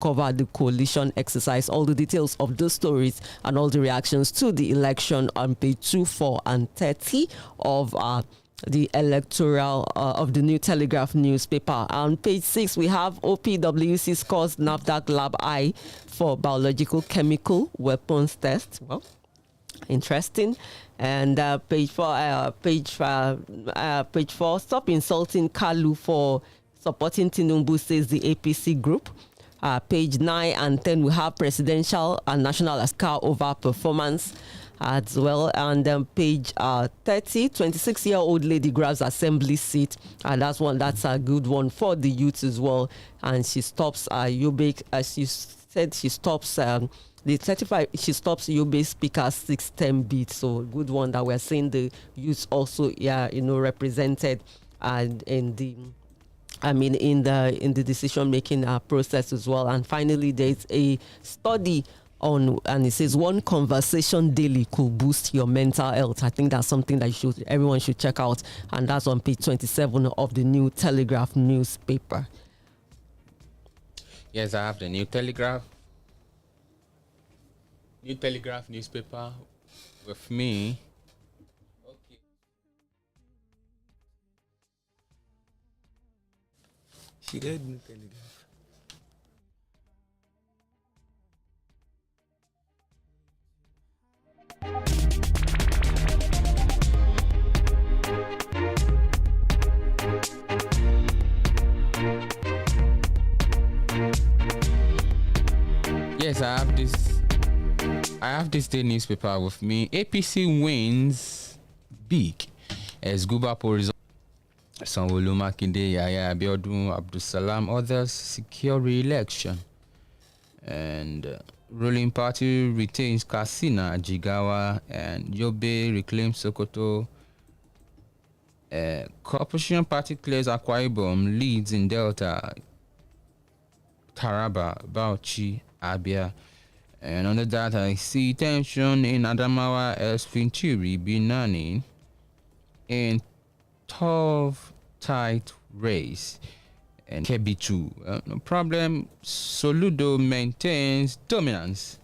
cover the coalition exercise. All the details of the stories and all the reactions to the election on page 2, 4, and 30 of the electoral of the New Telegraph newspaper. On page 6, we have OPWC scores NAFDAC Lab I for biological chemical weapons test. Well, interesting. And page 4, stop insulting Kalu for supporting Tinubu, says the APC group. Page 9 and 10, we have presidential and national car over performance as well. And then page 30, 26-year-old lady grabs assembly seat, and that's a good one for the youth as well. And she stops Yobe, as she said, she stops the 35. She stops Yobe speaker 610 beats. So good one that we're seeing the youth also, represented and in the. in the decision-making process as well. And finally, there's a study on, and it says one conversation daily could boost your mental health. I think that's something that everyone should check out, and that's on page 27 of the New Telegraph newspaper. Yes, I have the New Telegraph newspaper with me. She read New Telegraph. Yes, I have this day newspaper with me. APC wins big as Gubapo results. Sanwo-Olu, Makinde, Yaya Abiodun, Abdulsalam, others secure re-election. And ruling party retains Katsina, Jigawa, and Yobe reclaims Sokoto. Corporation party clears Akwa Ibom, leads in Delta, Taraba, Bauchi, Abia. And under that, I see tension in Adamawa, Esfintiri, Binani, and tough, tight race. And Kebichu. No problem. Soludo maintains dominance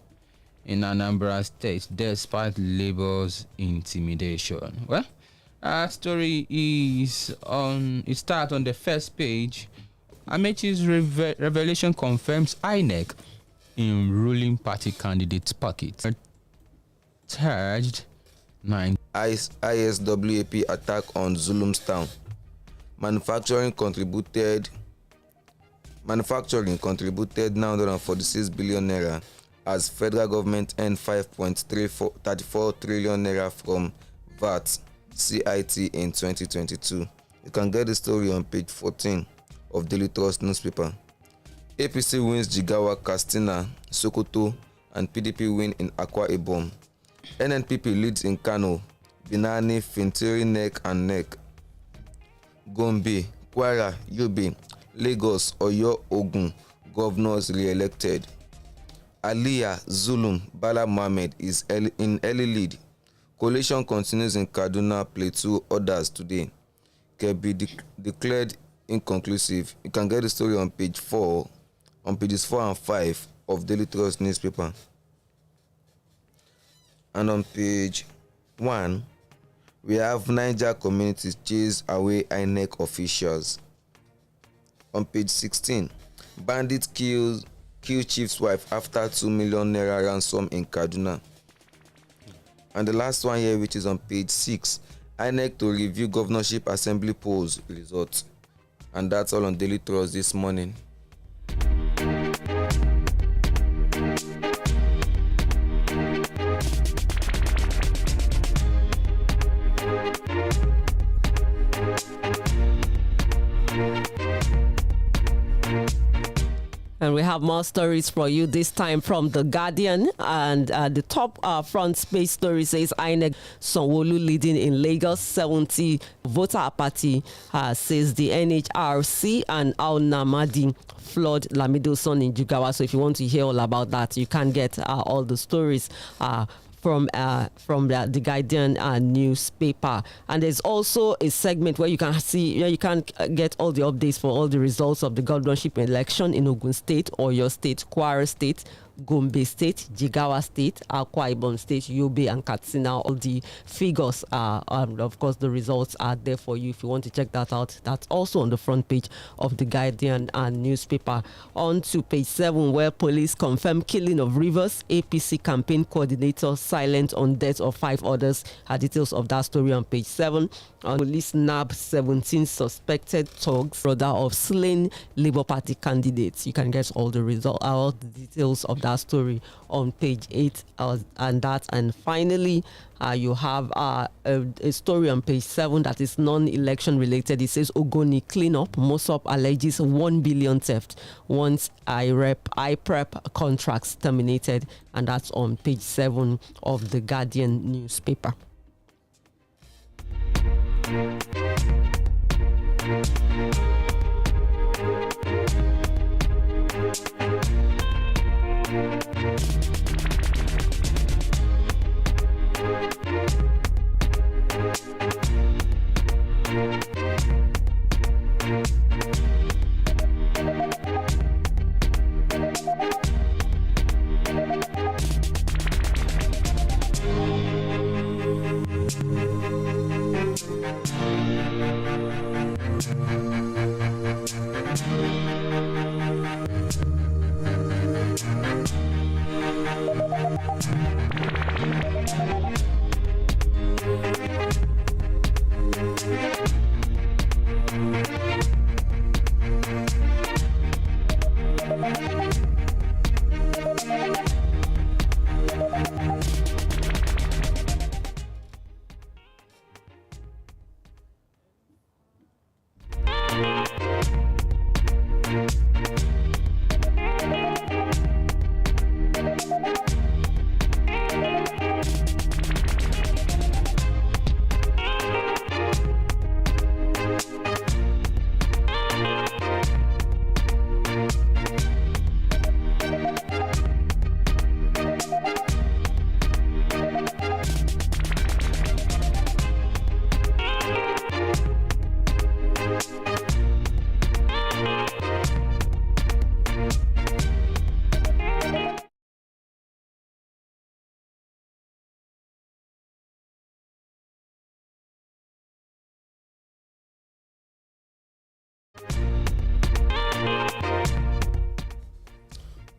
in Anambra State despite Labour's intimidation. Well, our story is on. It starts on the first page. Amechi's revelation confirms INEC in ruling party candidates' pockets. Charged 9. ISWAP attack on Zulumstown. Manufacturing contributed 946 billion naira as federal government earned 5.34 trillion naira from VAT CIT in 2022. You can get the story on page 14 of Daily Trust newspaper. APC wins Jigawa, Katsina, Sokoto, and PDP win in Akwa Ibom. NNPP leads in Kano, Binani, Fintiri neck and neck. Gombe, Kwara, Yobe, Lagos, Oyo, Ogun, governors re-elected. Aliyah, Zulum, Bala Mohammed is in early lead. Coalition continues in Kaduna, Plateau, others today. Kebbi declared inconclusive. You can get the story on pages 4 and 5 of Daily Trust newspaper. And on page 1, we have Niger communities chase away INEC officials. On page 16, bandits kill chief's wife after 2 million naira ransom in Kaduna. And the last one here, which is on page 6, INEC to review governorship assembly polls results. And that's all on Daily Trust this morning. And we have more stories for you, this time from The Guardian. And the top front page story says INEC Sanwo-Olu leading in Lagos, 70 voter party, says the NHRC, and Al Namadi flood Lamido Son in Jigawa. So if you want to hear all about that, you can get all the stories from the Guardian newspaper. And there's also a segment where you can see, you can get all the updates for all the results of the governorship election in Ogun State, Oyo State, Kwara State, Gombe State, Jigawa State, Akwa Ibom State, Yobe, and Katsina. All the figures are, of course, the results are there for you if you want to check that out. That's also on the front page of the Guardian newspaper. On to page 7, where police confirm killing of Rivers APC campaign coordinator silent on death of 5 others. Details of that story on page 7. Police nab 17 suspected thugs, brother of slain Labour Party candidates. You can get all the details of that story on page 8. And finally, you have a story on page 7 that is non-election related. It says Ogoni cleanup. Mosop alleges 1 billion theft once IPREP contracts terminated, and that's on page 7 of the Guardian newspaper.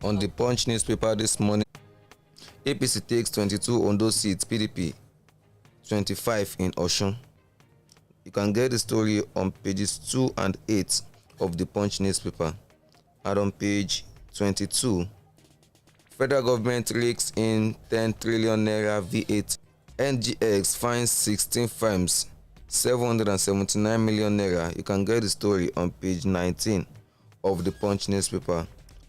On the Punch newspaper this morning, APC takes 22 Ondo seats, PDP 25 in Osun. You can get the story on pages 2 and 8 of the Punch newspaper. And on page 22, federal government rakes in 10 trillion naira VAT. NGX finds 16 firms 779 million naira. You can get the story on page 19 of the Punch newspaper.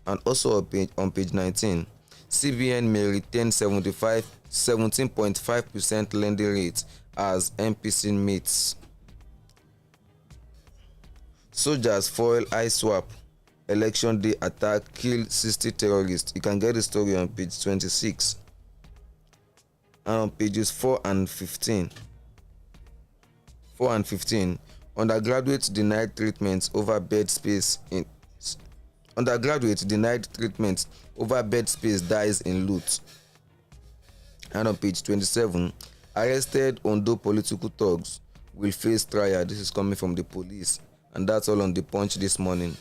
And also on page 19, CBN may retain 17.5% lending rate as MPC meets. Soldiers foil ISWAP. Election day attack kill 60 terrorists. You can get the story on page 26. And on pages 4 and 15. Undergraduates denied treatments over bed space dies in loot. And on page 27, arrested Ondo political thugs will face trial. This is coming from the police. And that's all on the Punch this morning.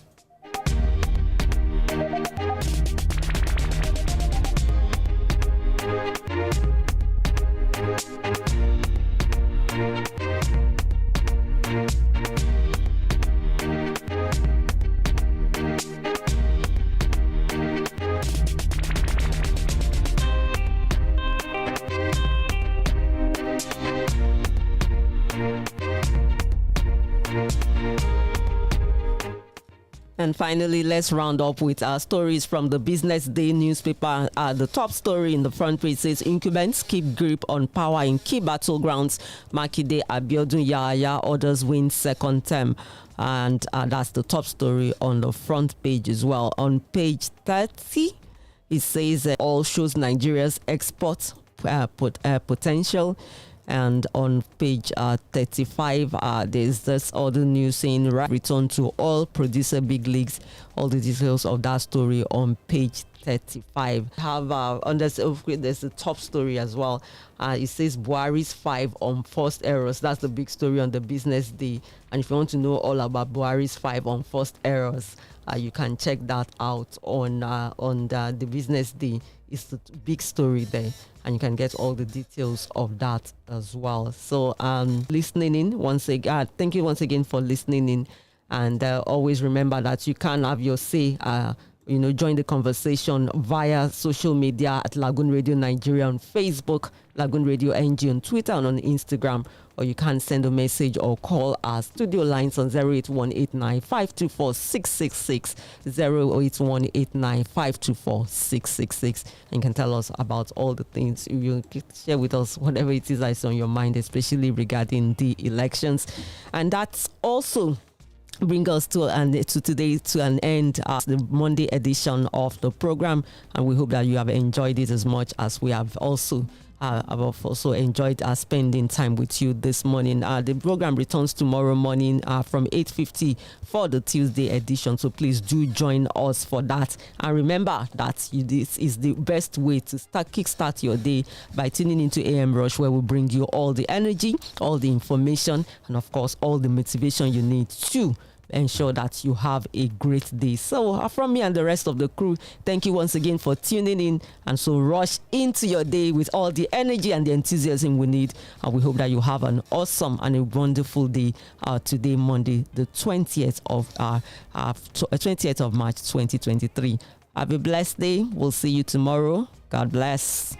And finally, let's round up with our stories from the Business Day newspaper. The top story in the front page says incumbents keep grip on power in key battlegrounds. Makinde Abiodun Yahaya orders win second term. And that's the top story on the front page as well. On page 30, it says all shows Nigeria's export potential. And on page 35, there's this other news saying return to all producer big leagues. All the details of that story on page 35. Have there's a top story as well. It says Buhari's 5 unforced errors. That's the big story on the business day. And if you want to know all about Buhari's 5 unforced errors, you can check that out on the business day. It's the big story there, and you can get all the details of that as well. So listening in once again, thank you once again for listening in, and always remember that you can have your say. Join the conversation via social media at Lagoon Radio Nigeria on Facebook, Lagoonradio.Ng on Twitter and on Instagram, or you can send a message or call our studio lines on 08189524666, 08189524666, and you can tell us about all the things. You can share with us whatever it is that's on your mind, especially regarding the elections. And that's also bring us to an end the Monday edition of the program, and we hope that you have enjoyed it as much as we have also. I've also enjoyed spending time with you this morning. The program returns tomorrow morning from 8:50 for the Tuesday edition. So please do join us for that. And remember that this is the best way to kickstart your day by tuning into AM Rush, where we bring you all the energy, all the information, and of course, all the motivation you need to ensure that you have a great day. So from me and the rest of the crew, thank you once again for tuning in, and so rush into your day with all the energy and the enthusiasm we need, and we hope that you have an awesome and a wonderful day today, Monday the 20th of March 2023. Have a blessed day. We'll see you tomorrow. God bless.